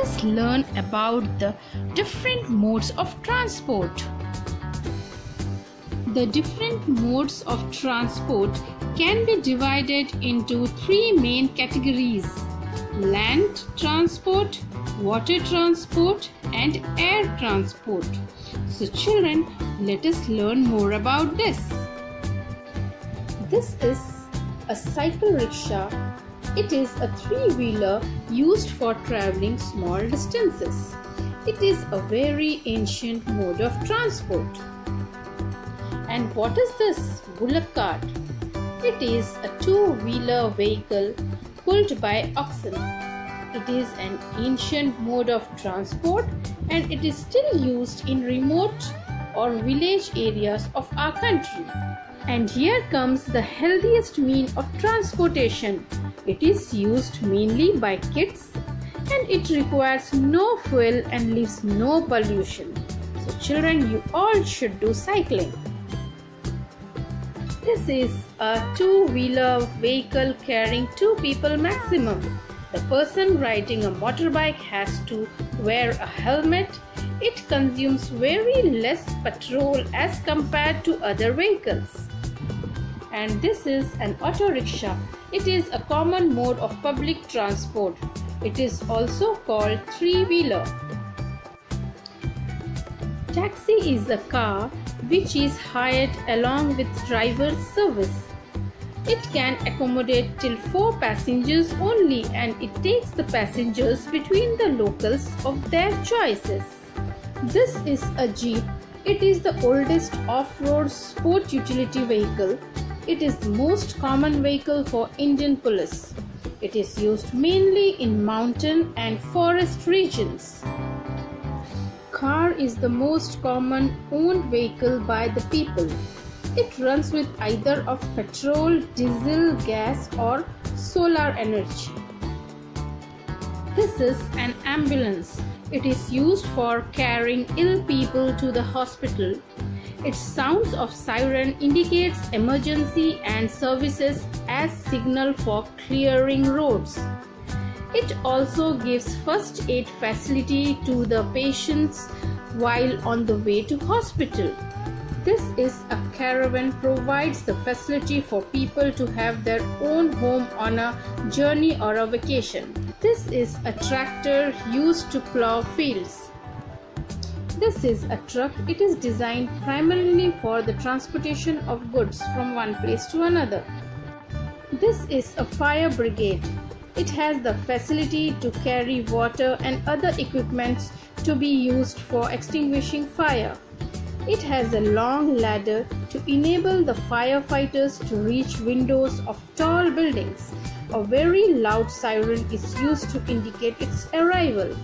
us learn about the different modes of transport. The different modes of transport can be divided into three main categories: land transport, water transport, and air transport. So children, let us learn more about this. This is a cycle rickshaw. It is a three-wheeler used for traveling small distances. It is a very ancient mode of transport. And what is this bullock cart? It is a two-wheeler vehicle pulled by oxen. It is an ancient mode of transport and it is still used in remote or village areas of our country. And here comes the healthiest mean of transportation. It is used mainly by kids and it requires no fuel and leaves no pollution. So children, you all should do cycling. This is a two-wheeler vehicle carrying two people maximum. The person riding a motorbike has to wear a helmet. It consumes very less petrol as compared to other vehicles. And this is an auto rickshaw. It is a common mode of public transport. It is also called three-wheeler. Taxi is a car which is hired along with driver's service. It can accommodate till 4 passengers only and it takes the passengers between the locals of their choices. This is a jeep. It is the oldest off-road sport utility vehicle. It is the most common vehicle for Indian police. It is used mainly in mountain and forest regions. Car is the most common owned vehicle by the people. It runs with either of petrol, diesel, gas or solar energy. This is an ambulance. It is used for carrying ill people to the hospital. Its sounds of siren indicates emergency and services as signal for clearing roads. It also gives first aid facility to the patients while on the way to hospital. This is a caravan, provides the facility for people to have their own home on a journey or a vacation. This is a tractor used to plow fields. This is a truck. It is designed primarily for the transportation of goods from one place to another. This is a fire brigade. It has the facility to carry water and other equipments to be used for extinguishing fire. It has a long ladder to enable the firefighters to reach windows of tall buildings. A very loud siren is used to indicate its arrival.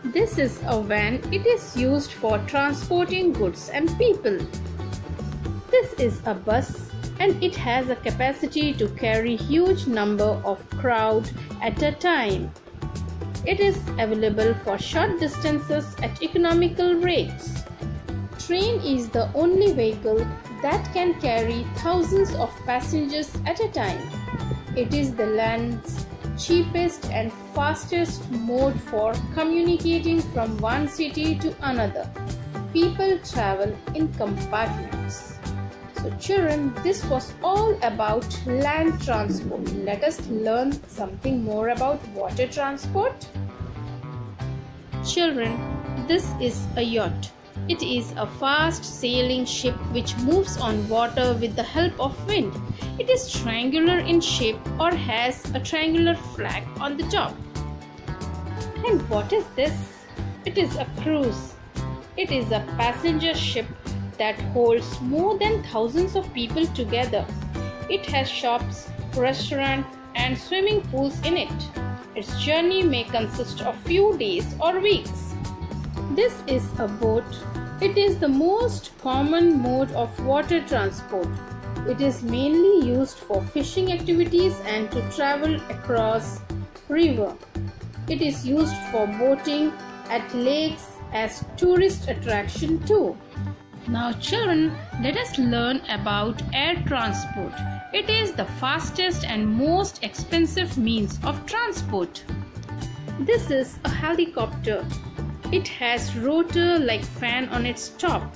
This is a van. It is used for transporting goods and people. This is a bus and it has a capacity to carry huge number of crowd at a time. It is available for short distances at economical rates. Train is the only vehicle that can carry thousands of passengers at a time. It is the land's cheapest and fastest mode for communicating from one city to another. People travel in compartments. So children, this was all about land transport. Let us learn something more about water transport. Children, this is a yacht. It is a fast sailing ship which moves on water with the help of wind. It is triangular in shape or has a triangular flag on the top. And what is this? It is a cruise. It is a passenger ship that holds more than thousands of people together. It has shops, restaurants, and swimming pools in it. Its journey may consist of few days or weeks. This is a boat. It is the most common mode of water transport. It is mainly used for fishing activities and to travel across river. It is used for boating at lakes as tourist attraction too. Now children, let us learn about air transport. It is the fastest and most expensive means of transport. This is a helicopter. It has rotor like fan on its top.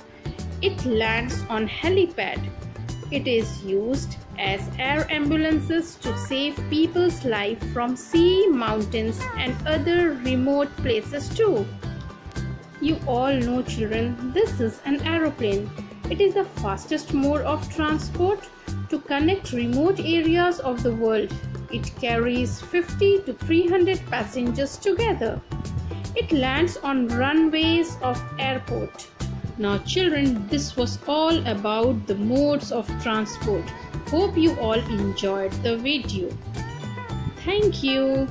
It lands on helipad. It is used as air ambulances to save people's life from sea, mountains and other remote places too. You all know, children, this is an aeroplane. It is the fastest mode of transport to connect remote areas of the world. It carries 50 to 300 passengers together. It lands on runways of airport. Now children, this was all about the modes of transport. Hope you all enjoyed the video. Thank you.